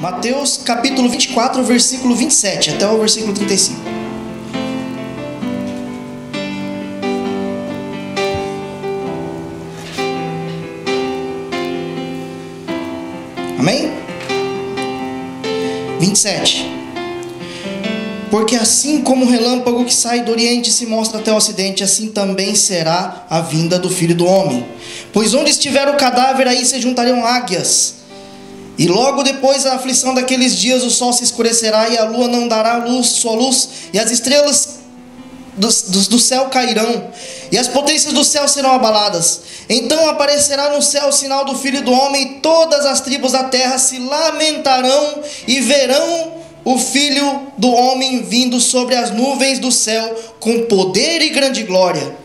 Mateus capítulo 24, versículo 27 até o versículo 35. Amém? 27. Porque assim como o relâmpago que sai do oriente e se mostra até o ocidente, assim também será a vinda do Filho do Homem. Pois onde estiver o cadáver, aí se juntariam águias. E logo depois da aflição daqueles dias, o sol se escurecerá e a lua não dará luz, sua luz, e as estrelas do céu cairão, e as potências do céu serão abaladas. Então aparecerá no céu o sinal do Filho do Homem, e todas as tribos da terra se lamentarão e verão o Filho do Homem vindo sobre as nuvens do céu com poder e grande glória.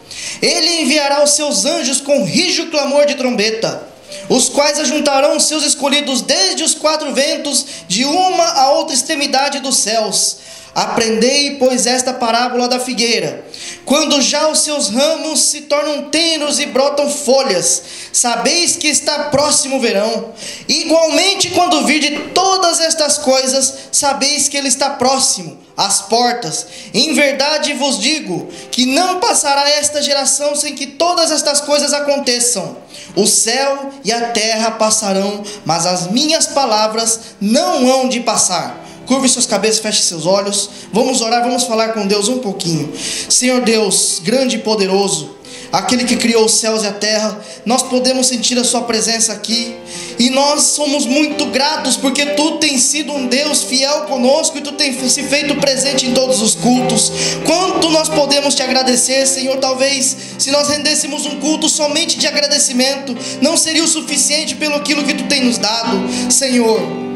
Ele enviará os seus anjos com rijo clamor de trombeta, os quais ajuntarão os seus escolhidos desde os quatro ventos, de uma a outra extremidade dos céus. Aprendei, pois, esta parábola da figueira. Quando já os seus ramos se tornam tenros e brotam folhas, sabeis que está próximo o verão. Igualmente, quando virdes todas estas coisas, sabeis que ele está próximo, às portas. Em verdade vos digo, que não passará esta geração sem que todas estas coisas aconteçam. O céu e a terra passarão, mas as minhas palavras não hão de passar. Curve suas cabeças, feche seus olhos. Vamos orar, vamos falar com Deus um pouquinho. Senhor Deus, grande e poderoso, aquele que criou os céus e a terra, nós podemos sentir a sua presença aqui. E nós somos muito gratos porque tu tens sido um Deus fiel conosco e tu tens se feito presente em todos os cultos. Quanto nós podemos te agradecer, Senhor. Talvez se nós rendêssemos um culto somente de agradecimento, não seria o suficiente pelo aquilo que tu tens nos dado, Senhor.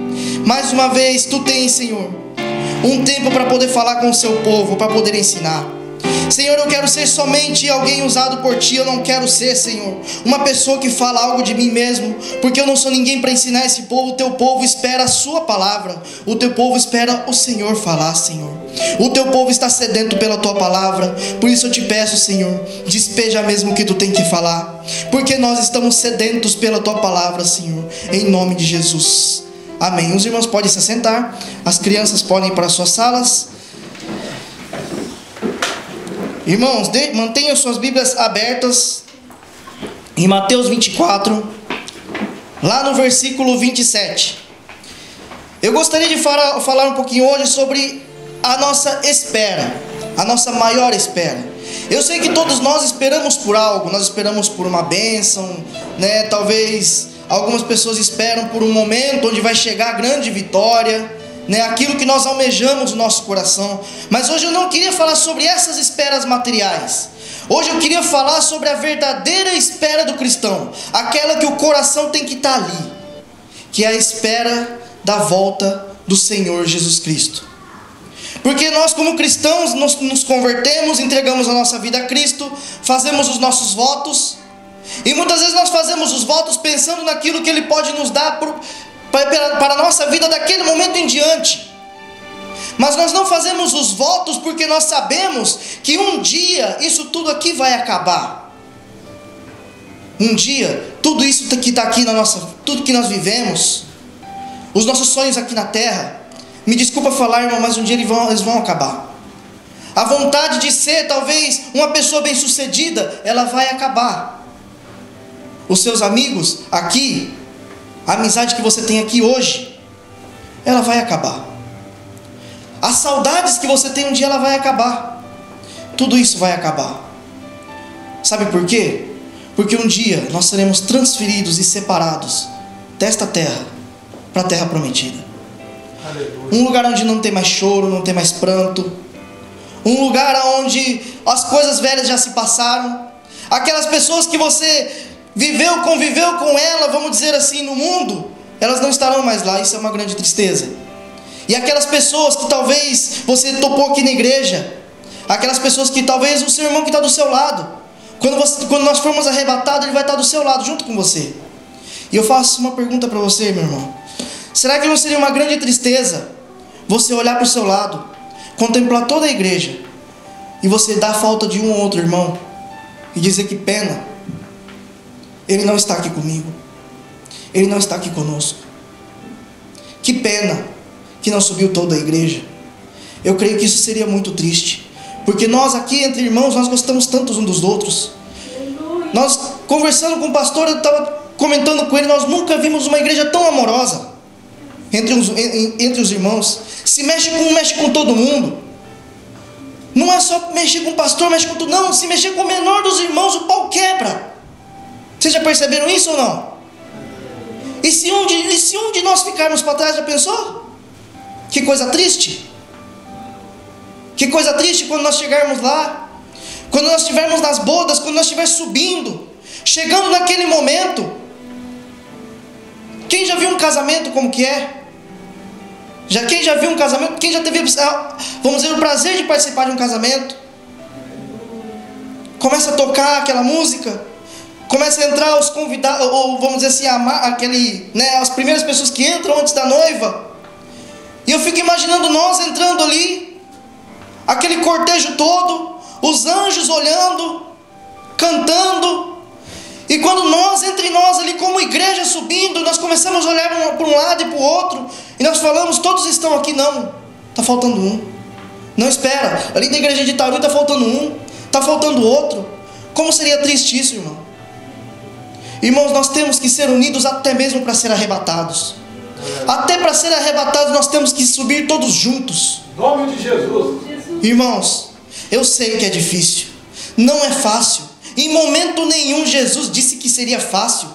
Mais uma vez, tu tens, Senhor, um tempo para poder falar com o seu povo, para poder ensinar. Senhor, eu quero ser somente alguém usado por ti. Eu não quero ser, Senhor, uma pessoa que fala algo de mim mesmo, porque eu não sou ninguém para ensinar esse povo. O teu povo espera a sua palavra. O teu povo espera o Senhor falar, Senhor. O teu povo está sedento pela tua palavra. Por isso eu te peço, Senhor, despeja mesmo o que tu tem que falar, porque nós estamos sedentos pela tua palavra, Senhor, em nome de Jesus. Amém. Os irmãos podem se assentar, as crianças podem ir para suas salas. Irmãos, mantenham suas Bíblias abertas em Mateus 24, lá no versículo 27. Eu gostaria de falar um pouquinho hoje sobre a nossa espera, a nossa maior espera. Eu sei que todos nós esperamos por algo, nós esperamos por uma bênção, né? Talvez algumas pessoas esperam por um momento onde vai chegar a grande vitória, né? Aquilo que nós almejamos no nosso coração. Mas hoje eu não queria falar sobre essas esperas materiais. Hoje eu queria falar sobre a verdadeira espera do cristão, aquela que o coração tem que estar ali, que é a espera da volta do Senhor Jesus Cristo. Porque nós, como cristãos, nos convertemos, entregamos a nossa vida a Cristo, fazemos os nossos votos. E muitas vezes nós fazemos os votos pensando naquilo que Ele pode nos dar para a nossa vida daquele momento em diante. Mas nós não fazemos os votos porque nós sabemos que um dia isso tudo aqui vai acabar. Um dia, tudo isso que está aqui tudo que nós vivemos, os nossos sonhos aqui na terra, me desculpa falar, irmão, mas um dia eles vão acabar. A vontade de ser talvez uma pessoa bem sucedida, ela vai acabar. Os seus amigos aqui, a amizade que você tem aqui hoje, ela vai acabar. As saudades que você tem um dia, ela vai acabar. Tudo isso vai acabar. Sabe por quê? Porque um dia nós seremos transferidos e separados desta terra para a terra prometida. Aleluia. Um lugar onde não tem mais choro, não tem mais pranto. Um lugar onde as coisas velhas já se passaram. Aquelas pessoas que você conviveu com ela, vamos dizer assim, no mundo, elas não estarão mais lá. Isso é uma grande tristeza. E aquelas pessoas que talvez você topou aqui na igreja, aquelas pessoas que talvez o seu irmão que está do seu lado, quando nós formos arrebatados, ele vai estar do seu lado, junto com você. E eu faço uma pergunta para você, meu irmão. Será que não seria uma grande tristeza você olhar para o seu lado, contemplar toda a igreja, e você dar falta de um ou outro irmão, e dizer que pena, ele não está aqui comigo, ele não está aqui conosco? Que pena que não subiu toda a igreja. Eu creio que isso seria muito triste, porque nós aqui entre irmãos, nós gostamos tantos uns dos outros. Nós, conversando com o pastor, eu estava comentando com ele, nós nunca vimos uma igreja tão amorosa entre os irmãos. Se mexe com um, mexe com todo mundo. Não é só mexer com o pastor, mexe com tudo. Não, se mexer com o menor dos irmãos, o pau quebra. Vocês já perceberam isso ou não? E se um de nós ficarmos para trás, já pensou? Que coisa triste. Que coisa triste quando nós chegarmos lá, quando nós estivermos nas bodas, quando nós estivermos subindo, chegando naquele momento. Quem já viu um casamento como que é? Quem já viu um casamento? Quem já teve, vamos dizer, o prazer de participar de um casamento? Começa a tocar aquela música, começa a entrar os convidados, ou vamos dizer assim, as primeiras pessoas que entram antes da noiva. E eu fico imaginando nós entrando ali, aquele cortejo todo, os anjos olhando, cantando. E quando nós, entre nós ali como igreja subindo, nós começamos a olhar para um lado e para o outro, e nós falamos, todos estão aqui, não, está faltando um. Não, espera, ali na igreja de Itaúna está faltando um, está faltando outro. Como seria triste isso, irmão? Irmãos, nós temos que ser unidos até mesmo para ser arrebatados. Até para ser arrebatados nós temos que subir todos juntos. Em nome de Jesus. Irmãos, eu sei que é difícil, não é fácil. Em momento nenhum Jesus disse que seria fácil,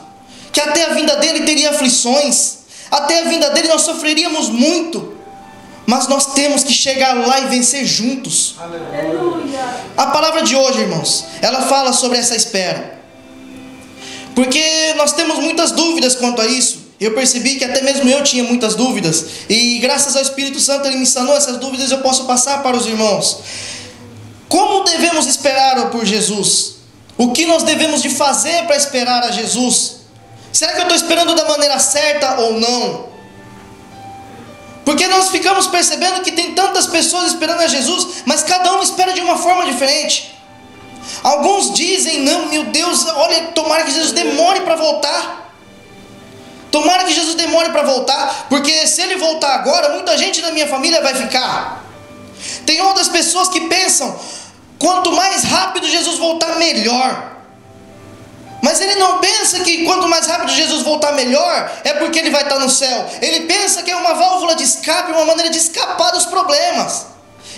que até a vinda dele teria aflições, até a vinda dele nós sofreríamos muito, mas nós temos que chegar lá e vencer juntos. Aleluia. A palavra de hoje, irmãos, ela fala sobre essa espera, porque nós temos muitas dúvidas quanto a isso. Eu percebi que até mesmo eu tinha muitas dúvidas, e graças ao Espírito Santo ele me sanou essas dúvidas. Eu posso passar para os irmãos. Como devemos esperar por Jesus? O que nós devemos de fazer para esperar a Jesus? Será que eu estou esperando da maneira certa ou não? Porque nós ficamos percebendo que tem tantas pessoas esperando a Jesus, mas cada um espera de uma forma diferente. Alguns dizem, não, meu Deus, olha, tomara que Jesus demore para voltar. Tomara que Jesus demore para voltar, porque se ele voltar agora, muita gente da minha família vai ficar. Tem outras pessoas que pensam, quanto mais rápido Jesus voltar, melhor. Mas ele não pensa que quanto mais rápido Jesus voltar, melhor, é porque ele vai estar no céu. Ele pensa que é uma válvula de escape, uma maneira de escapar dos problemas.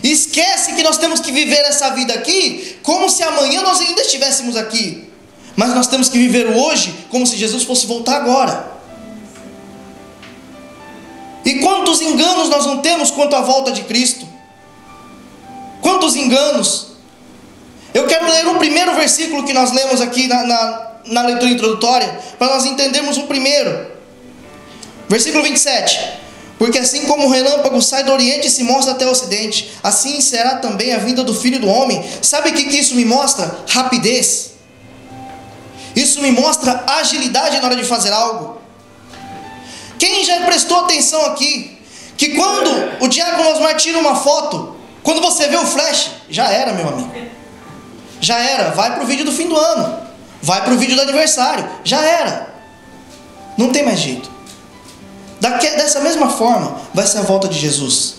E esquece que nós temos que viver essa vida aqui como se amanhã nós ainda estivéssemos aqui. Mas nós temos que viver o hoje como se Jesus fosse voltar agora. E quantos enganos nós não temos quanto à volta de Cristo? Quantos enganos? Eu quero ler o primeiro versículo que nós lemos aqui na leitura introdutória, para nós entendermos o primeiro. Versículo 27. Porque assim como o relâmpago sai do oriente e se mostra até o ocidente, assim será também a vinda do Filho do Homem. Sabe o que isso me mostra? Rapidez. Isso me mostra agilidade na hora de fazer algo. Quem já prestou atenção aqui, que quando o diácono Osmar tira uma foto, quando você vê o flash, já era, meu amigo. Já era, vai para o vídeo do fim do ano, vai para o vídeo do aniversário, já era. Não tem mais jeito. Dessa mesma forma vai ser a volta de Jesus.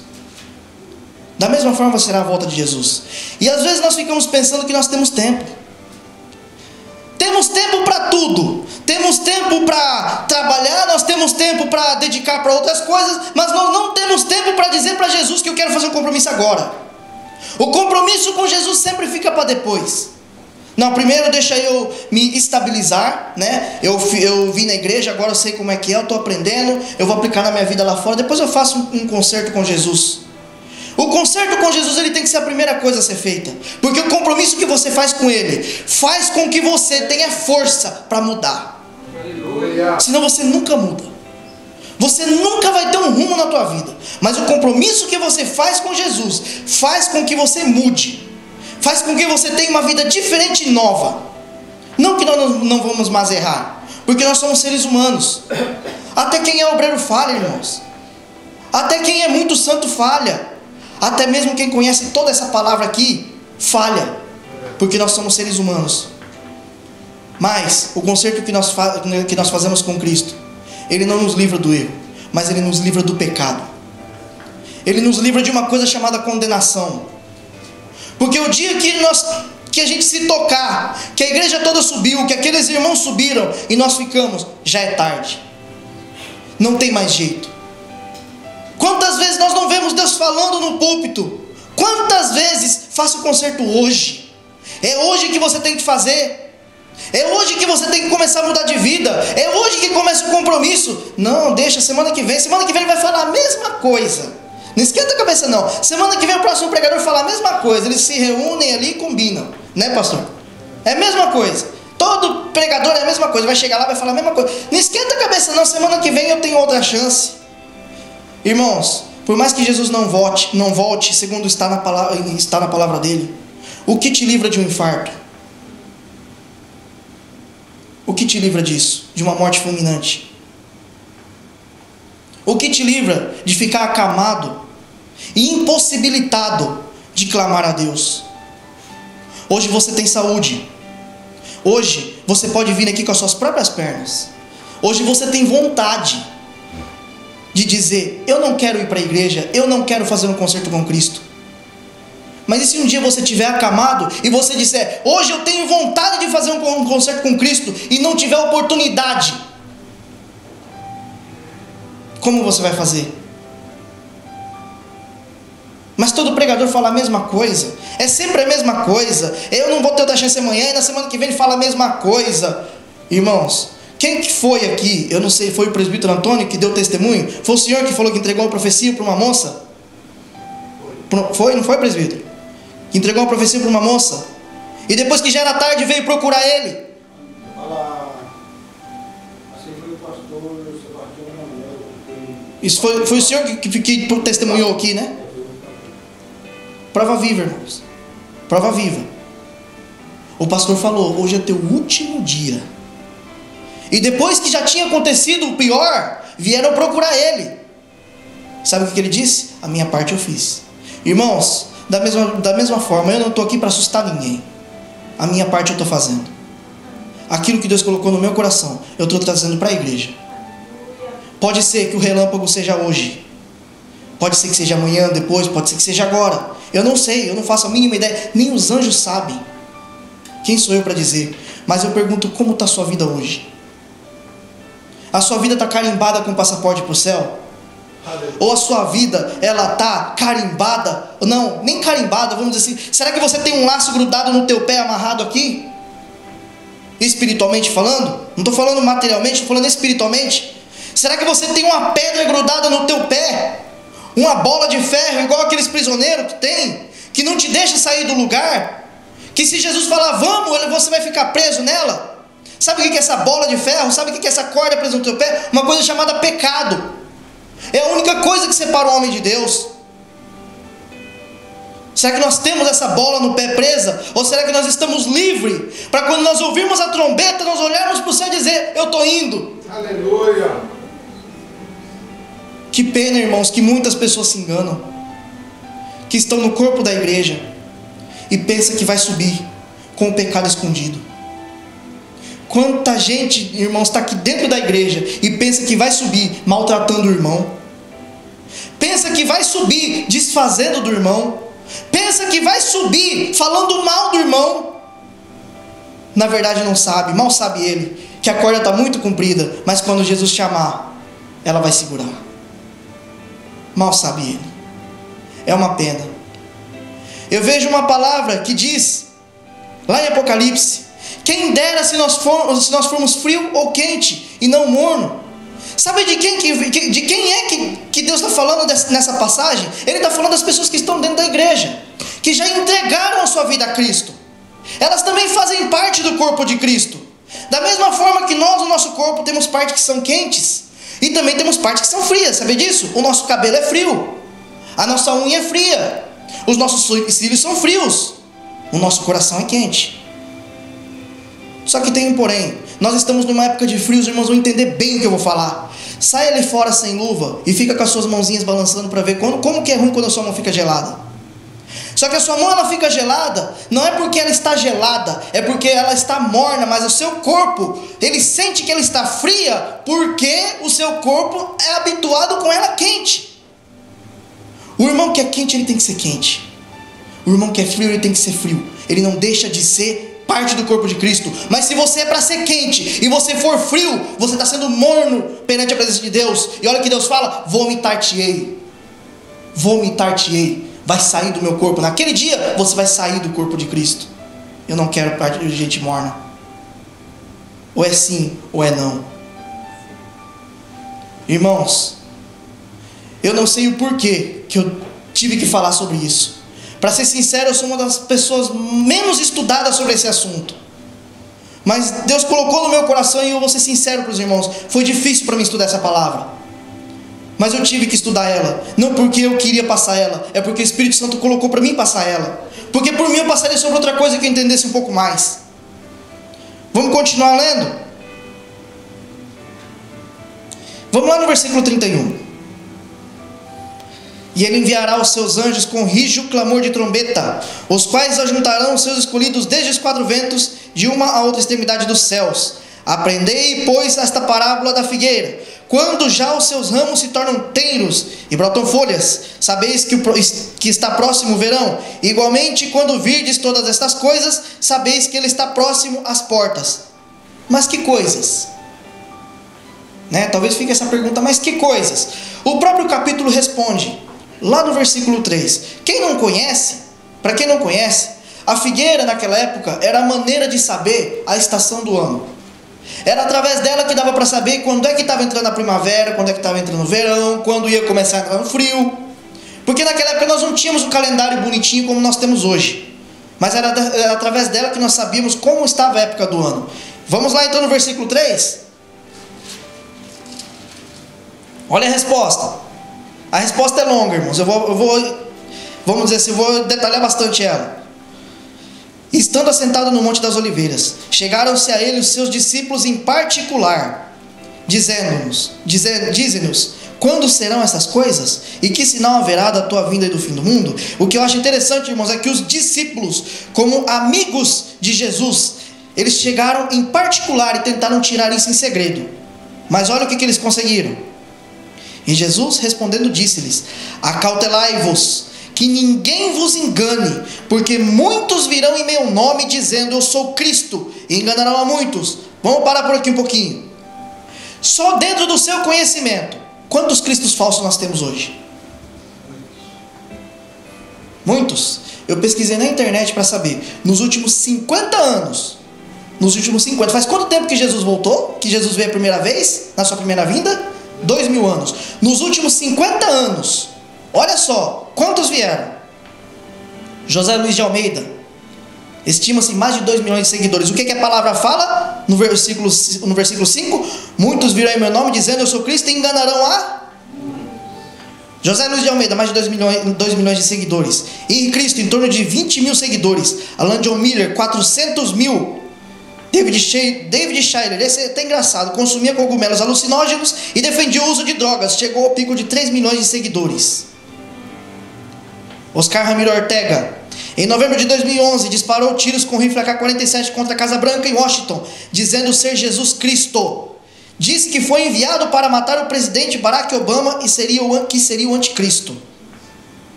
Da mesma forma será a volta de Jesus. E às vezes nós ficamos pensando que nós temos tempo. Temos tempo para tudo. Temos tempo para trabalhar, nós temos tempo para dedicar para outras coisas, mas nós não temos tempo para dizer para Jesus que eu quero fazer um compromisso agora. O compromisso com Jesus sempre fica para depois. Não, primeiro deixa eu me estabilizar, né? Eu vim na igreja, agora eu sei como é que é, eu estou aprendendo, eu vou aplicar na minha vida lá fora, depois eu faço um concerto com Jesus. O concerto com Jesus, ele tem que ser a primeira coisa a ser feita, porque o compromisso que você faz com ele faz com que você tenha força para mudar. Senão você nunca muda. Você nunca vai ter um rumo na tua vida. Mas o compromisso que você faz com Jesus faz com que você mude, faz com que você tenha uma vida diferente e nova. Não que nós não vamos mais errar, porque nós somos seres humanos. Até quem é obreiro falha, irmãos. Até quem é muito santo falha. Até mesmo quem conhece toda essa palavra aqui falha, porque nós somos seres humanos. Mas o conserto que nós fazemos com Cristo, ele não nos livra do erro, mas Ele nos livra do pecado. Ele nos livra de uma coisa chamada condenação. Porque o dia que a gente se tocar, que a igreja toda subiu, que aqueles irmãos subiram e nós ficamos, já é tarde. Não tem mais jeito. Quantas vezes nós não vemos Deus falando no púlpito? Quantas vezes faça o conserto hoje? É hoje que você tem que fazer. É hoje que você tem que começar a mudar de vida. É hoje que começa o compromisso. Não, deixa, semana que vem ele vai falar a mesma coisa. Não esquenta a cabeça não. Semana que vem o próximo pregador fala a mesma coisa. Eles se reúnem ali e combinam, né, pastor? É a mesma coisa. Todo pregador é a mesma coisa. Vai chegar lá e vai falar a mesma coisa. Não esquenta a cabeça não. Semana que vem eu tenho outra chance. Irmãos, por mais que Jesus não volte, segundo está na palavra dele, o que te livra de um infarto? O que te livra disso? De uma morte fulminante? O que te livra de ficar acamado e impossibilitado de clamar a Deus? Hoje você tem saúde. Hoje você pode vir aqui com as suas próprias pernas. Hoje você tem vontade de dizer: eu não quero ir para a igreja, eu não quero fazer um concerto com Cristo. Mas e se um dia você estiver acamado e você disser: hoje eu tenho vontade de fazer um concerto com Cristo, e não tiver oportunidade? Como você vai fazer? Mas todo pregador fala a mesma coisa. É sempre a mesma coisa. Eu não vou ter outra chance amanhã, e na semana que vem ele fala a mesma coisa. Irmãos, quem que foi aqui? Eu não sei, foi o presbítero Antônio que deu testemunho? Foi o senhor que falou que entregou uma profecia para uma moça? Foi, não foi, presbítero? Que entregou uma profecia para uma moça, e depois que já era tarde veio procurar ele. Assim foi o pastor Sebastião. Isso foi o senhor que testemunhou aqui, né? Prova viva, irmãos. Prova viva. O pastor falou: hoje é teu último dia. E depois que já tinha acontecido o pior, vieram procurar ele. Sabe o que ele disse? A minha parte eu fiz. Irmãos, da mesma forma, eu não estou aqui para assustar ninguém. A minha parte eu estou fazendo. Aquilo que Deus colocou no meu coração, eu estou trazendo para a igreja. Pode ser que o relâmpago seja hoje, pode ser que seja amanhã, depois, pode ser que seja agora. Eu não sei, eu não faço a mínima ideia. Nem os anjos sabem. Quem sou eu para dizer? Mas eu pergunto: como está a sua vida hoje? A sua vida está carimbada com passaporte para o céu? Ou a sua vida, ela está carimbada? Não, nem carimbada, vamos dizer assim. Será que você tem um laço grudado no teu pé, amarrado aqui? Espiritualmente falando? Não estou falando materialmente, estou falando espiritualmente. Será que você tem uma pedra grudada no teu pé? Uma bola de ferro, igual aqueles prisioneiros que tem, que não te deixa sair do lugar? Que se Jesus falar vamos, você vai ficar preso nela? Sabe o que é essa bola de ferro? Sabe o que é essa corda presa no teu pé? Uma coisa chamada pecado. É a única coisa que separa o homem de Deus. Será que nós temos essa bola no pé presa? Ou será que nós estamos livres para quando nós ouvirmos a trombeta, nós olharmos para o céu e dizer: eu estou indo? Aleluia! Que pena, irmãos, que muitas pessoas se enganam, que estão no corpo da igreja e pensam que vai subir com o pecado escondido. Quanta gente, irmãos, está aqui dentro da igreja e pensa que vai subir maltratando o irmão, pensa que vai subir desfazendo do irmão, pensa que vai subir falando mal do irmão. Na verdade não sabe, mal sabe ele, que a corda está muito comprida, mas quando Jesus chamar, ela vai segurar. Mal sabe ele. É uma pena. Eu vejo uma palavra que diz lá em Apocalipse: quem dera se nós formos frio ou quente e não morno. Sabe de quem é que Deus está falando nessa passagem? Ele está falando das pessoas que estão dentro da igreja, que já entregaram a sua vida a Cristo. Elas também fazem parte do corpo de Cristo. Da mesma forma que nós, no nosso corpo, temos partes que são quentes e também temos partes que são frias. Sabe disso? O nosso cabelo é frio, a nossa unha é fria, os nossos cílios são frios, o nosso coração é quente. Só que tem um porém. Nós estamos numa época de frio, os irmãos vão entender bem o que eu vou falar. Sai ali fora sem luva e fica com as suas mãozinhas balançando para ver como que é ruim quando a sua mão fica gelada. Só que a sua mão ela fica gelada, não é porque ela está gelada, é porque ela está morna, mas o seu corpo, ele sente que ela está fria, porque o seu corpo é habituado com ela quente. O irmão que é quente, ele tem que ser quente. O irmão que é frio, ele tem que ser frio. Ele não deixa de ser parte do corpo de Cristo. Mas se você é para ser quente e você for frio, você está sendo morno perante a presença de Deus. E olha o que Deus fala: vomitar-te-ei. Vomitar-te-ei. Vai sair do meu corpo. Naquele dia você vai sair do corpo de Cristo. Eu não quero parte de gente morna. Ou é sim ou é não. Irmãos, eu não sei o porquê que eu tive que falar sobre isso. Para ser sincero, eu sou uma das pessoas menos estudadas sobre esse assunto. Mas Deus colocou no meu coração, e eu vou ser sincero para os irmãos, foi difícil para mim estudar essa palavra. Mas eu tive que estudar ela, não porque eu queria passar ela, é porque o Espírito Santo colocou para mim passar ela. Porque por mim eu passaria sobre outra coisa que eu entendesse um pouco mais. Vamos continuar lendo? Vamos lá no versículo 31. E ele enviará os seus anjos com rijo clamor de trombeta, os quais ajuntarão os seus escolhidos desde os quatro ventos, de uma a outra extremidade dos céus. Aprendei, pois, esta parábola da figueira. Quando já os seus ramos se tornam tenros e brotam folhas, sabeis que está próximo o verão. Igualmente, quando virdes todas estas coisas, sabeis que ele está próximo às portas. Mas que coisas? Talvez fique essa pergunta, mas que coisas? O próprio capítulo responde, lá no versículo 3. Para quem não conhece, a figueira naquela época era a maneira de saber a estação do ano. Era através dela que dava para saber quando é que estava entrando a primavera, quando é que estava entrando o verão, quando ia começar a entrar no frio. Porque naquela época nós não tínhamos um calendário bonitinho como nós temos hoje. Mas era através dela que nós sabíamos como estava a época do ano. Vamos lá então no versículo 3. Olha a resposta. A resposta é longa, irmãos. Vamos dizer assim, eu vou detalhar bastante ela. Estando assentado no Monte das Oliveiras, chegaram-se a ele os seus discípulos em particular, dizendo-nos, quando serão essas coisas? E que sinal haverá da tua vinda e do fim do mundo? O que eu acho interessante, irmãos, é que os discípulos, como amigos de Jesus, eles chegaram em particular e tentaram tirar isso em segredo. Mas olha o que eles conseguiram. E Jesus respondendo disse-lhes: acautelai-vos, que ninguém vos engane, porque muitos virão em meu nome dizendo eu sou Cristo, e enganarão a muitos. Vamos parar por aqui um pouquinho. Só dentro do seu conhecimento, quantos cristos falsos nós temos hoje? Muitos. Eu pesquisei na internet para saber, nos últimos 50 anos, faz quanto tempo que Jesus voltou? Que Jesus veio a primeira vez, na sua primeira vinda? 2000 anos. Nos últimos 50 anos, olha só, quantos vieram? José Luiz de Almeida, estima-se mais de 2 milhões de seguidores. O que a palavra fala? No versículo 5, muitos virão em meu nome dizendo eu sou Cristo e enganarão a... José Luiz de Almeida, mais de 2 milhões de seguidores. Henrique Cristo, em torno de 20 mil seguidores. Alan John Miller, 400 mil. David Schuyler, esse é até engraçado, consumia cogumelos alucinógenos e defendia o uso de drogas, chegou ao pico de 3 milhões de seguidores. Oscar Ramiro Ortega, em novembro de 2011, disparou tiros com rifle AK-47 contra a Casa Branca em Washington, dizendo ser Jesus Cristo. Disse que foi enviado para matar o presidente Barack Obama e que seria o anticristo.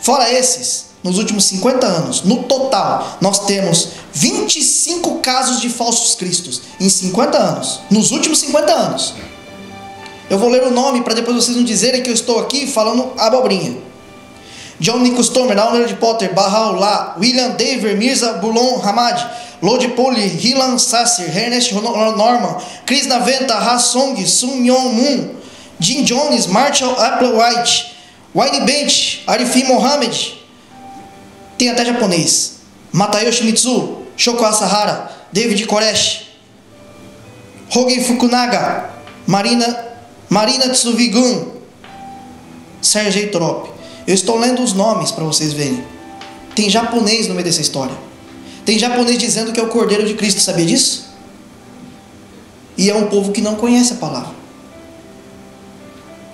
Fora esses, nos últimos 50 anos, no total, nós temos 25 casos de falsos cristos em 50 anos. Nos últimos 50 anos. Eu vou ler o nome para depois vocês não dizerem que eu estou aqui falando abobrinha. John Nicholas Tomer, Leonard Potter, Bahá'u'lláh, William Daver, Mirza Ghulam Ahmad, Lode Poli, Hilan Sasser, Ernest Norman, Chris Naventa, Ha Song, Sun Myung Moon, Jim Jones, Marshall Applewhite, Wayne Bench, Arifin Mohamed, tem até japonês, Matayoshi Mitsu, Shoko Asahara, David Koresh, Hogen Fukunaga, Marina Tsuvigun, Sergei Trop. Eu estou lendo os nomes para vocês verem. Tem japonês no meio dessa história. Tem japonês dizendo que é o Cordeiro de Cristo, sabia disso? E é um povo que não conhece a palavra.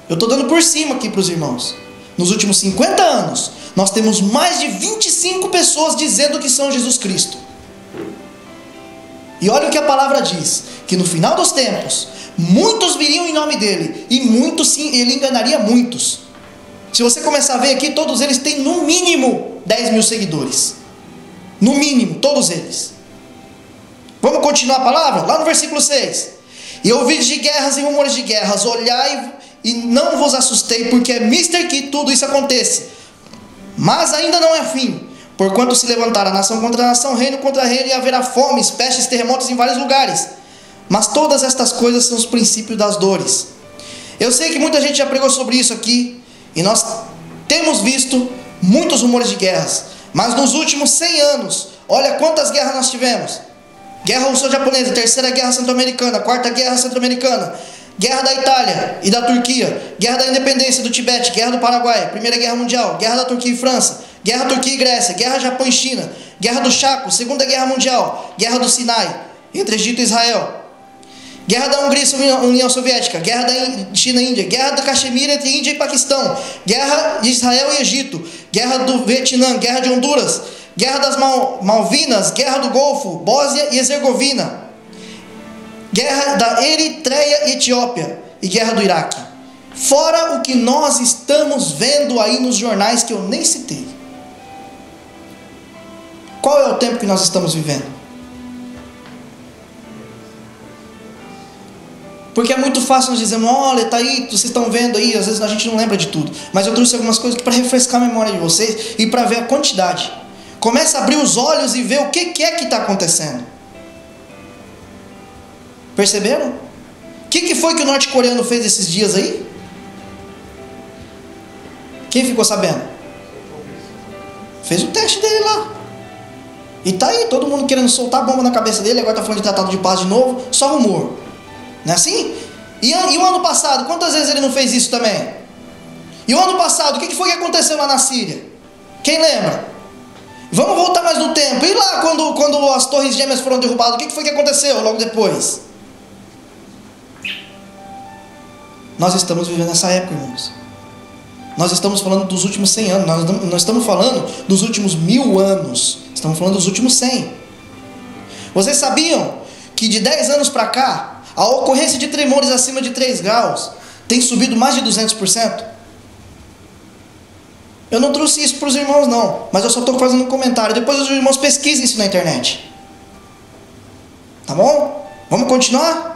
Eu estou dando por cima aqui para os irmãos. nos últimos 50 anos, nós temos mais de 25 pessoas dizendo que são Jesus Cristo. E olha o que a palavra diz, que no final dos tempos, muitos viriam em nome dele, e muitos sim, ele enganaria muitos. Se você começar a ver aqui, todos eles têm no mínimo 10 mil seguidores. No mínimo, todos eles. Vamos continuar a palavra? Lá no versículo 6. E ouvi de guerras e rumores de guerras, olhai e não vos assustei, porque é mister que tudo isso aconteça. Mas ainda não é fim, porquanto se levantará nação contra nação, reino contra reino, e haverá fomes, pestes, terremotos em vários lugares. Mas todas estas coisas são os princípios das dores. Eu sei que muita gente já pregou sobre isso aqui, e nós temos visto muitos rumores de guerras, mas nos últimos 100 anos, olha quantas guerras nós tivemos. Guerra russo-japonesa, terceira guerra centro-americana, quarta guerra centro-americana, guerra da Itália e da Turquia, guerra da independência do Tibete, guerra do Paraguai, primeira guerra mundial, guerra da Turquia e França, guerra Turquia e Grécia, guerra Japão e China, guerra do Chaco, segunda guerra mundial, guerra do Sinai, entre Egito e Israel, guerra da Hungria e União Soviética, guerra da China e Índia, guerra do Caxemir entre Índia e Paquistão, guerra de Israel e Egito, guerra do Vietnã, guerra de Honduras, guerra das Malvinas, guerra do Golfo, Bósnia e Herzegovina, guerra da Eritreia e Etiópia e guerra do Iraque. Fora o que nós estamos vendo aí nos jornais que eu nem citei. Qual é o tempo que nós estamos vivendo? Porque é muito fácil nós dizermos, olha, tá aí, vocês estão vendo aí, às vezes a gente não lembra de tudo. Mas eu trouxe algumas coisas para refrescar a memória de vocês e para ver a quantidade. Começa a abrir os olhos e ver o que é que está acontecendo. Perceberam? O que foi que o norte-coreano fez esses dias aí? Quem ficou sabendo? Fez o teste dele lá. E tá aí, todo mundo querendo soltar a bomba na cabeça dele, agora tá falando de tratado de paz de novo, só rumor. Não é assim? E o ano passado, quantas vezes ele não fez isso também? E o ano passado, o que foi que aconteceu lá na Síria? Quem lembra? Vamos voltar mais no tempo. E lá quando as torres gêmeas foram derrubadas, o que foi que aconteceu logo depois? Nós estamos vivendo essa época, irmãos. Nós estamos falando dos últimos 100 anos. Nós não estamos falando dos últimos 1000 anos. Estamos falando dos últimos 100. Vocês sabiam que de 10 anos para cá, a ocorrência de tremores acima de 3 graus tem subido mais de 200%? Eu não trouxe isso para os irmãos não, mas eu só estou fazendo um comentário. Depois os irmãos pesquisem isso na internet. Tá bom? Vamos continuar?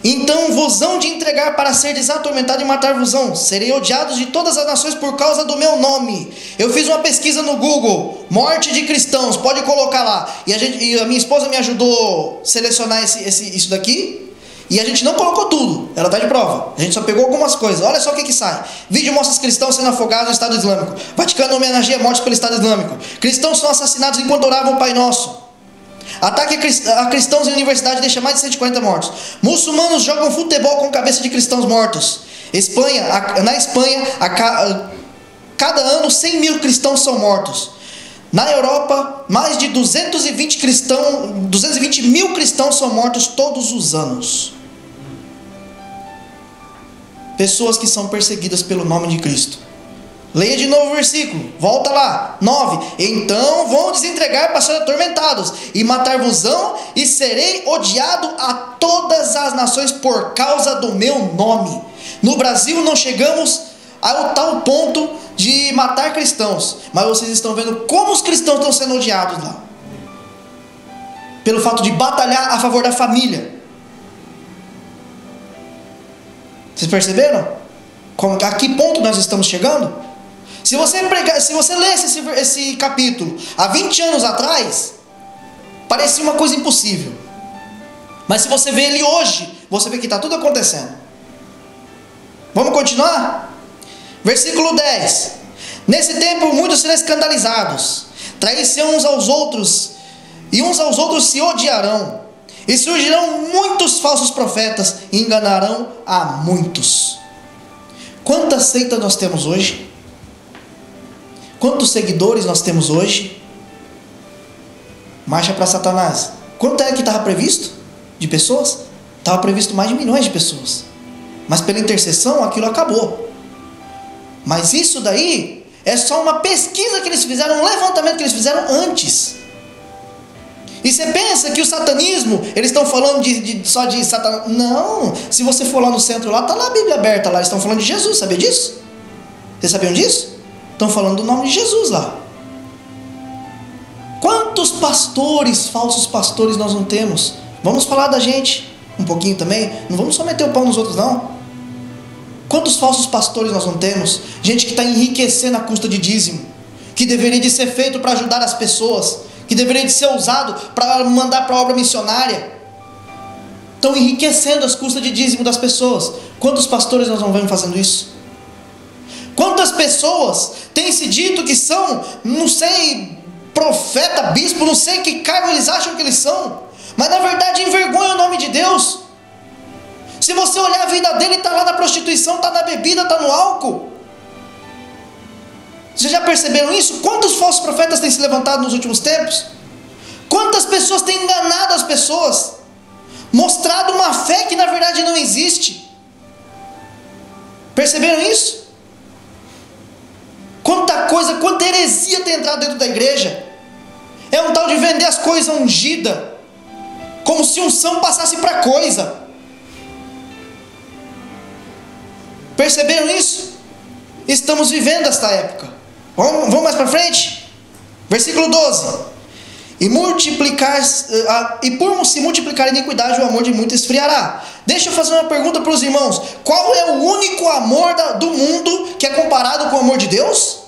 Então vos hão de entregar para ser atormentado e matar-vos-ão. Serei odiados de todas as nações por causa do meu nome. Eu fiz uma pesquisa no Google, morte de cristãos, pode colocar lá. E a minha esposa me ajudou a selecionar isso daqui. E a gente não colocou tudo, ela está de prova. A gente só pegou algumas coisas. Olha só o que sai. Vídeo mostra os cristãos sendo afogados no Estado Islâmico. Vaticano homenageia mortes pelo Estado Islâmico. Cristãos são assassinados enquanto oravam o Pai Nosso. Ataque a cristãos em universidade deixa mais de 140 mortos. Muçulmanos jogam futebol com cabeça de cristãos mortos. Na Espanha, cada ano 100 mil cristãos são mortos. Na Europa, mais de 220 mil cristãos são mortos todos os anos. Pessoas que são perseguidas pelo nome de Cristo. Leia de novo o versículo, volta lá, 9. Então vão desentregar para ser atormentados, e matar-vos-ão, e serei odiado a todas as nações por causa do meu nome. No Brasil não chegamos ao tal ponto de matar cristãos, mas vocês estão vendo como os cristãos estão sendo odiados lá. Pelo fato de batalhar a favor da família. Vocês perceberam? A que ponto nós estamos chegando? Se você lesse esse capítulo há 20 anos atrás, parecia uma coisa impossível. Mas se você vê ele hoje, você vê que está tudo acontecendo. Vamos continuar? Versículo 10. Nesse tempo muitos serão escandalizados, trair-se uns aos outros, e uns aos outros se odiarão. E surgirão muitos falsos profetas, e enganarão a muitos. Quantas seitas nós temos hoje? Quantos seguidores nós temos hoje? Marcha para Satanás. Quanto era que estava previsto de pessoas? Estava previsto mais de milhões de pessoas. Mas pela intercessão aquilo acabou. Mas isso daí é só uma pesquisa que eles fizeram, um levantamento que eles fizeram antes. E você pensa que o satanismo, eles estão falando só de Satanás? Não, se você for lá no centro, lá está lá a Bíblia aberta, lá eles estão falando de Jesus, sabia disso? Vocês sabiam disso? Estão falando do nome de Jesus lá. Quantos pastores, falsos pastores nós não temos? Vamos falar da gente um pouquinho também, não vamos só meter o pau nos outros não. Quantos falsos pastores nós não temos? Gente que está enriquecendo à custa de dízimo, que deveria de ser feito para ajudar as pessoas, que deveria de ser usado para mandar para a obra missionária. Estão enriquecendo às custas de dízimo das pessoas. Quantos pastores nós não vemos fazendo isso? Quantas pessoas têm se dito que são, não sei, profeta, bispo, não sei que cargo eles acham que eles são, mas na verdade envergonham o nome de Deus. Se você olhar a vida dele, está lá na prostituição, está na bebida, está no álcool. Vocês já perceberam isso? Quantos falsos profetas têm se levantado nos últimos tempos? Quantas pessoas têm enganado as pessoas, mostrado uma fé que na verdade não existe? Perceberam isso? Quanta coisa, quanta heresia tem entrado dentro da igreja. É um tal de vender as coisas ungidas, como se unção passasse para coisa. Perceberam isso? Estamos vivendo esta época. Vamos mais para frente? Versículo 12. E por se multiplicar a iniquidade, o amor de muitos esfriará. Deixa eu fazer uma pergunta para os irmãos. Qual é o único amor do mundo que é comparado com o amor de Deus?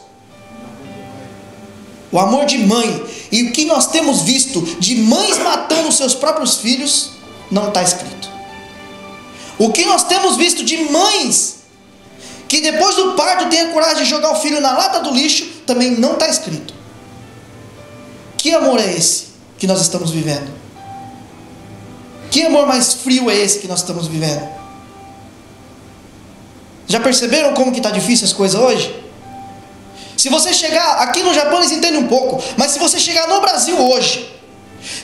O amor de mãe. E o que nós temos visto de mães matando seus próprios filhos, não está escrito. O que nós temos visto de mães que depois do parto tem a coragem de jogar o filho na lata do lixo, também não está escrito. Que amor é esse que nós estamos vivendo? Que amor mais frio é esse que nós estamos vivendo? Já perceberam como que está difícil as coisas hoje? Se você chegar, aqui no Japão eles entendem um pouco, mas se você chegar no Brasil hoje,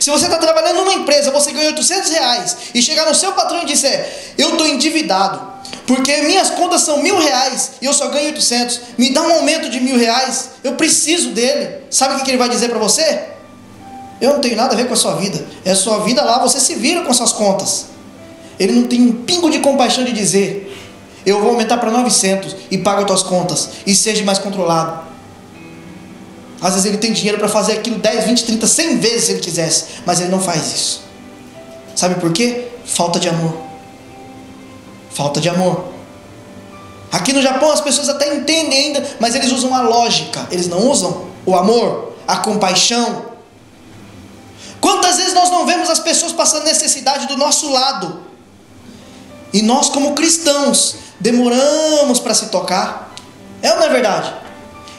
se você está trabalhando numa empresa, você ganha R$800, e chegar no seu patrão e disser, eu estou endividado, porque minhas contas são R$1.000 e eu só ganho 800, me dá um aumento de R$1.000, eu preciso dele. Sabe o que ele vai dizer para você? Eu não tenho nada a ver com a sua vida, é a sua vida lá, você se vira com suas contas. Ele não tem um pingo de compaixão de dizer, eu vou aumentar para 900 e pago as tuas contas e seja mais controlado. Às vezes ele tem dinheiro para fazer aquilo 10, 20, 30, 100 vezes se ele quisesse, mas ele não faz isso. Sabe por quê? Falta de amor. Falta de amor. Aqui no Japão as pessoas até entendem ainda, mas eles usam a lógica, eles não usam o amor, a compaixão. Quantas vezes nós não vemos as pessoas passando necessidade do nosso lado, e nós como cristãos demoramos para se tocar? É ou não é verdade?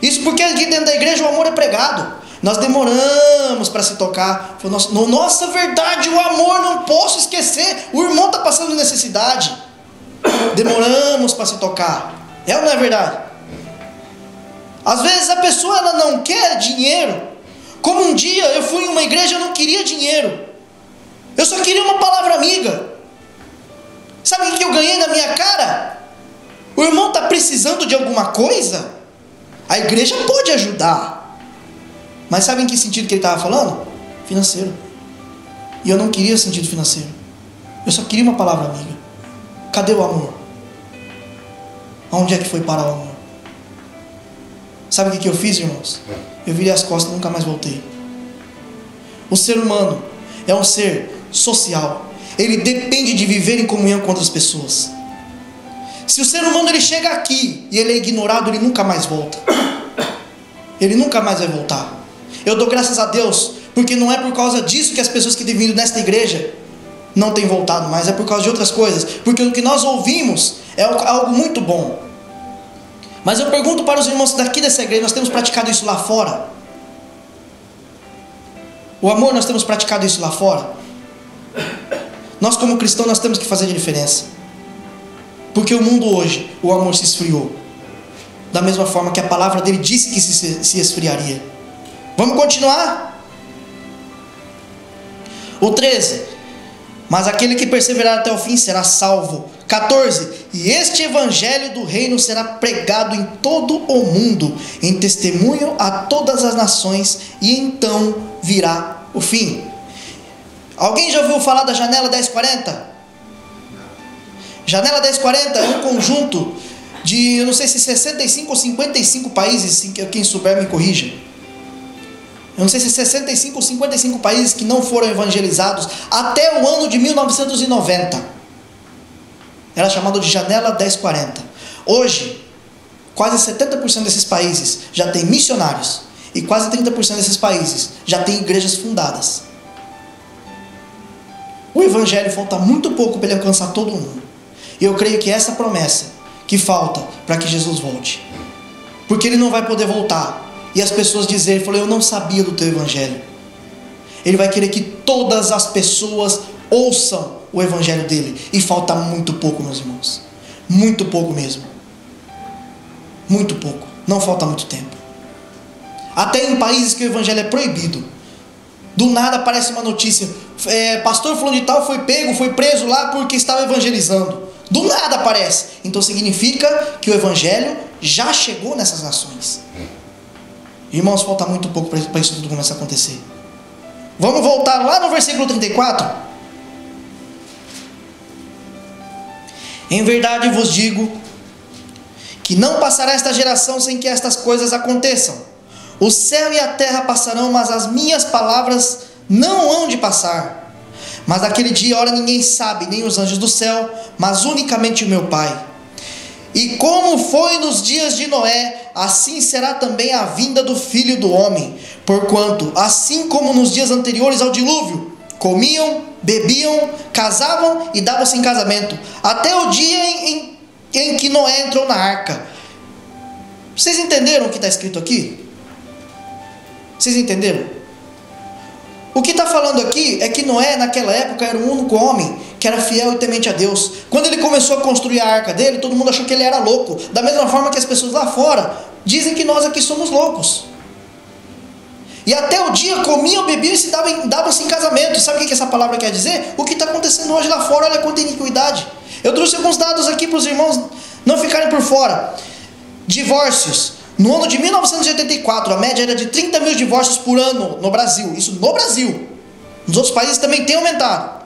Isso porque aqui dentro da igreja o amor é pregado, nós demoramos para se tocar. Nossa, verdade, o amor, não posso esquecer, o irmão está passando necessidade. Demoramos para se tocar. É ou não é verdade? Às vezes a pessoa ela não quer dinheiro. Como um dia eu fui em uma igreja, eu não queria dinheiro, eu só queria uma palavra amiga. Sabe o que eu ganhei na minha cara? O irmão está precisando de alguma coisa, a igreja pode ajudar, mas sabe em que sentido que ele estava falando? Financeiro. E eu não queria sentido financeiro, eu só queria uma palavra amiga. Cadê o amor? Onde é que foi parar o amor? Sabe o que eu fiz, irmãos? Eu virei as costas e nunca mais voltei. O ser humano é um ser social. Ele depende de viver em comunhão com outras pessoas. Se o ser humano ele chega aqui e ele é ignorado, ele nunca mais volta. Ele nunca mais vai voltar. Eu dou graças a Deus, porque não é por causa disso que as pessoas que têm vindo nesta igreja não têm voltado mais, é por causa de outras coisas, porque o que nós ouvimos é algo muito bom. Mas eu pergunto para os irmãos daqui dessa igreja, nós temos praticado isso lá fora? O amor, nós temos praticado isso lá fora? Nós como cristãos, nós temos que fazer a diferença, porque o mundo hoje, o amor se esfriou, da mesma forma que a palavra dele disse que se esfriaria. Vamos continuar? O 13. mas aquele que perseverar até o fim será salvo. 14. E este evangelho do reino será pregado em todo o mundo, em testemunho a todas as nações, e então virá o fim. Alguém já ouviu falar da janela 1040? Janela 1040 é um conjunto de, eu não sei se 65 ou 55 países, quem souber me corrija. Eu não sei se 65 ou 55 países que não foram evangelizados até o ano de 1990. Era chamado de Janela 1040. Hoje, quase 70% desses países já tem missionários. E quase 30% desses países já tem igrejas fundadas. O evangelho falta muito pouco para ele alcançar todo mundo. E eu creio que essa promessa que falta para que Jesus volte. Porque ele não vai poder voltar e as pessoas dizerem, eu não sabia do teu evangelho. Ele vai querer que todas as pessoas ouçam o evangelho dele. E falta muito pouco, meus irmãos. Muito pouco mesmo. Muito pouco. Não falta muito tempo. Até em países que o evangelho é proibido, do nada aparece uma notícia, pastor fulano de tal foi pego, foi preso lá porque estava evangelizando. Do nada aparece. Então significa que o evangelho já chegou nessas nações. Irmãos, falta muito pouco para isso tudo começar a acontecer. Vamos voltar lá no versículo 34. Em verdade vos digo que não passará esta geração sem que estas coisas aconteçam. O céu e a terra passarão, mas as minhas palavras não hão de passar. Mas naquele dia, ora, ninguém sabe, nem os anjos do céu, mas unicamente o meu Pai. E como foi nos dias de Noé, assim será também a vinda do Filho do Homem. Porquanto, assim como nos dias anteriores ao dilúvio, comiam, bebiam, casavam e davam-se em casamento, até o dia em que Noé entrou na arca. Vocês entenderam o que está escrito aqui? Vocês entenderam? O que está falando aqui é que Noé, naquela época, era o único homem que era fiel e temente a Deus. Quando ele começou a construir a arca dele, todo mundo achou que ele era louco. Da mesma forma que as pessoas lá fora dizem que nós aqui somos loucos. E até o dia comiam, bebiam e se davam-se em casamento. Sabe o que essa palavra quer dizer? O que está acontecendo hoje lá fora, olha quanta iniquidade. Eu trouxe alguns dados aqui para os irmãos não ficarem por fora. Divórcios. No ano de 1984, a média era de 30 mil divórcios por ano no Brasil. Isso no Brasil. Nos outros países também tem aumentado.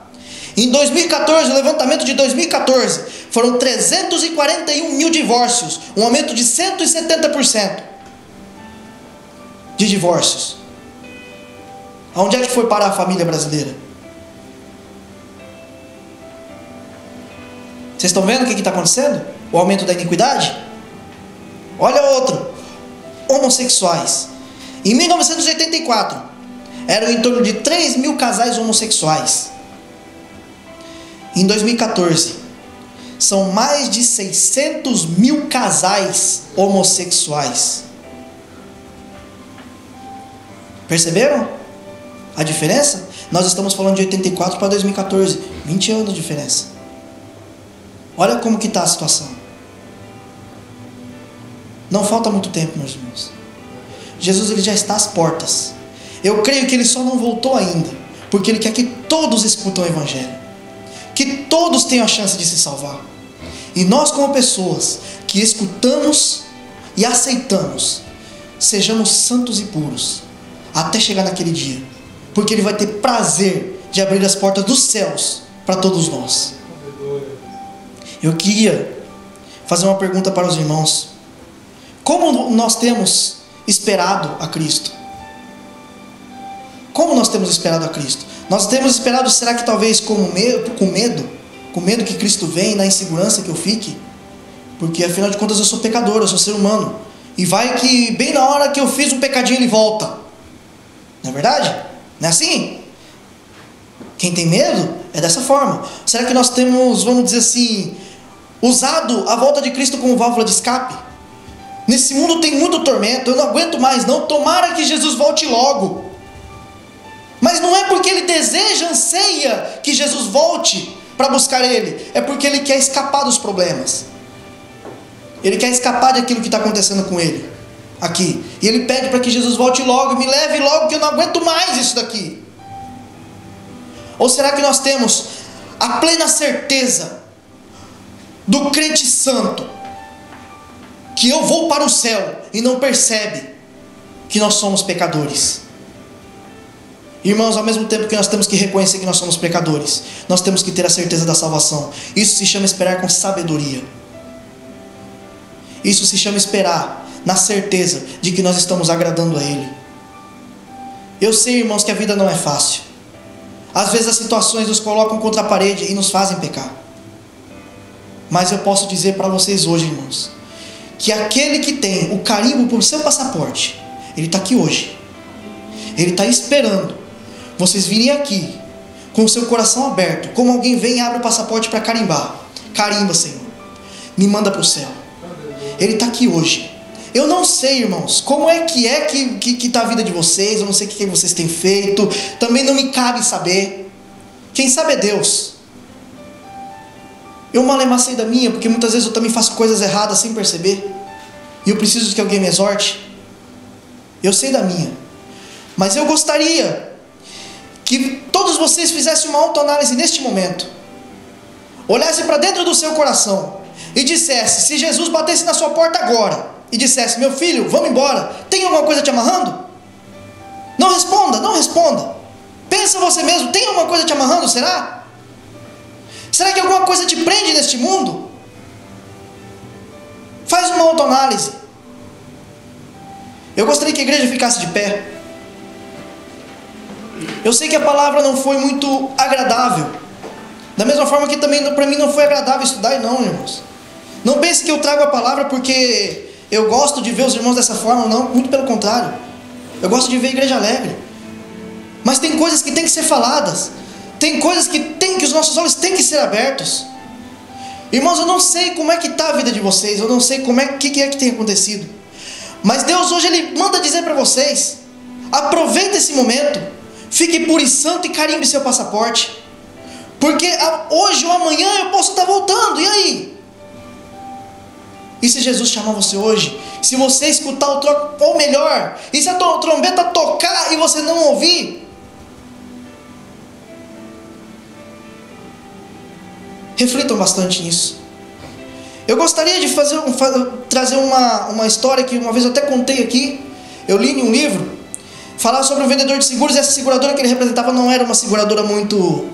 Em 2014, o levantamento de 2014, foram 341 mil divórcios. Um aumento de 170% de divórcios. Aonde é que foi parar a família brasileira? Vocês estão vendo o que está acontecendo? O aumento da iniquidade? Olha outro. Homossexuais. Em 1984, eram em torno de 3 mil casais homossexuais. Em 2014, são mais de 600 mil casais homossexuais. Perceberam a diferença? Nós estamos falando de 84 para 2014, 20 anos de diferença. Olha como que está a situação. Não falta muito tempo, meus irmãos. Jesus, ele já está às portas. Eu creio que ele só não voltou ainda, porque ele quer que todos escutem o evangelho, que todos tenham a chance de se salvar. E nós, como pessoas que escutamos e aceitamos, sejamos santos e puros até chegar naquele dia, porque ele vai ter prazer de abrir as portas dos céus para todos nós. Eu queria fazer uma pergunta para os irmãos. Como nós temos esperado a Cristo? Como nós temos esperado a Cristo? Nós temos esperado, será que talvez com medo que Cristo venha, na insegurança que eu fique? Porque afinal de contas eu sou pecador, eu sou ser humano. E vai que bem na hora que eu fiz um pecadinho ele volta. Não é verdade? Não é assim? Quem tem medo é dessa forma. Será que nós temos, vamos dizer assim, usado a volta de Cristo como válvula de escape? Nesse mundo tem muito tormento, eu não aguento mais não, tomara que Jesus volte logo. Mas não é porque ele deseja, anseia que Jesus volte para buscar ele, é porque ele quer escapar dos problemas. Ele quer escapar daquilo que está acontecendo com ele aqui. E ele pede para que Jesus volte logo, me leve logo que eu não aguento mais isso daqui. Ou será que nós temos a plena certeza do crente santo, que eu vou para o céu e não percebe que nós somos pecadores. Irmãos, ao mesmo tempo que nós temos que reconhecer que nós somos pecadores, nós temos que ter a certeza da salvação. Isso se chama esperar com sabedoria. Isso se chama esperar na certeza de que nós estamos agradando a Ele. Eu sei, irmãos, que a vida não é fácil. Às vezes as situações nos colocam contra a parede e nos fazem pecar. Mas eu posso dizer para vocês hoje, irmãos, que aquele que tem o carimbo por seu passaporte, ele está aqui hoje. Ele está esperando vocês virem aqui com o seu coração aberto, como alguém vem e abre o passaporte para carimbar. Carimba, Senhor, me manda para o céu. Ele está aqui hoje. Eu não sei, irmãos, como é que está a vida de vocês. Eu não sei o que vocês têm feito. Também não me cabe saber. Quem sabe é Deus. Eu malemacei da minha, porque muitas vezes eu também faço coisas erradas sem perceber, e eu preciso que alguém me exorte. Eu sei da minha. Mas eu gostaria que todos vocês fizessem uma autoanálise neste momento. Olhassem para dentro do seu coração e dissesse, se Jesus batesse na sua porta agora e dissesse, meu filho, vamos embora, tem alguma coisa te amarrando? Não responda, não responda. Pensa você mesmo, tem alguma coisa te amarrando, será? Será que alguma coisa te prende neste mundo? Faz uma autoanálise. Eu gostaria que a igreja ficasse de pé. Eu sei que a palavra não foi muito agradável, da mesma forma que também para mim não foi agradável estudar, não, irmãos. Não pense que eu trago a palavra porque eu gosto de ver os irmãos dessa forma, não, muito pelo contrário. Eu gosto de ver a igreja alegre. Mas tem coisas que tem que ser faladas. Tem coisas que os nossos olhos têm que ser abertos. Irmãos, eu não sei como é que está a vida de vocês, eu não sei como que é que tem acontecido. Mas Deus hoje Ele manda dizer para vocês, aproveita esse momento, fique puro e santo e carimbe seu passaporte. Porque hoje ou amanhã eu posso estar voltando, e aí? E se Jesus chamar você hoje? Se você escutar ou melhor, e se a trombeta tocar e você não ouvir? Reflitam bastante nisso. Eu gostaria de trazer uma história que uma vez eu até contei aqui. Eu li em um livro, falava sobre um vendedor de seguros, e essa seguradora que ele representava não era uma seguradora muito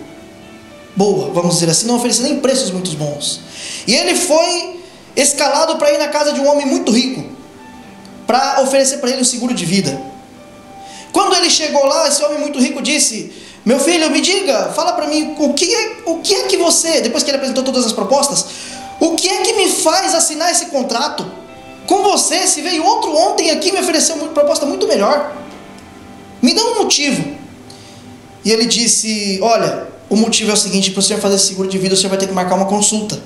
boa, vamos dizer assim, não oferecia nem preços muito bons. E ele foi escalado para ir na casa de um homem muito rico, para oferecer para ele um seguro de vida. Quando ele chegou lá, esse homem muito rico disse, meu filho, me diga, fala para mim, o que é que você, depois que ele apresentou todas as propostas, o que é que me faz assinar esse contrato com você, se veio outro ontem aqui e me ofereceu uma proposta muito melhor? Me dá um motivo. E ele disse, olha, o motivo é o seguinte, para o senhor fazer esse seguro de vida, o senhor vai ter que marcar uma consulta,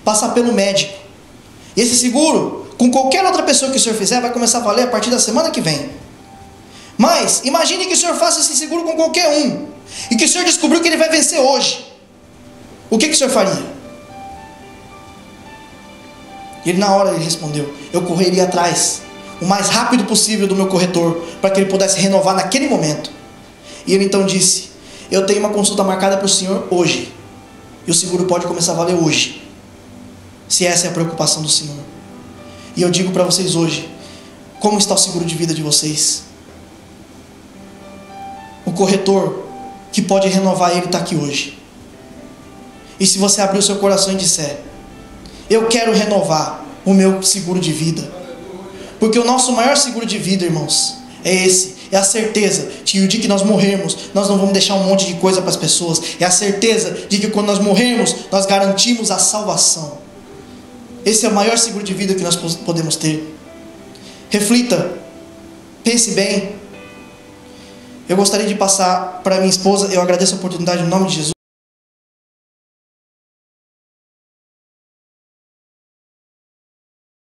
passar pelo médico. E esse seguro, com qualquer outra pessoa que o senhor fizer, vai começar a valer a partir da semana que vem. Mas, imagine que o senhor faça esse seguro com qualquer um, e que o senhor descobriu que ele vai vencer hoje. O que o senhor faria? Ele na hora ele respondeu, eu correria atrás, o mais rápido possível do meu corretor, para que ele pudesse renovar naquele momento. E ele então disse, eu tenho uma consulta marcada para o senhor hoje, e o seguro pode começar a valer hoje, se essa é a preocupação do Senhor. E eu digo para vocês hoje, como está o seguro de vida de vocês? O corretor que pode renovar ele está aqui hoje. E se você abrir o seu coração e disser, eu quero renovar o meu seguro de vida, porque o nosso maior seguro de vida, irmãos, é esse, é a certeza de que o dia que nós morrermos, nós não vamos deixar um monte de coisa para as pessoas, é a certeza de que quando nós morrermos, nós garantimos a salvação. Esse é o maior seguro de vida que nós podemos ter. Reflita, pense bem. Eu gostaria de passar para minha esposa, eu agradeço a oportunidade em nome de Jesus.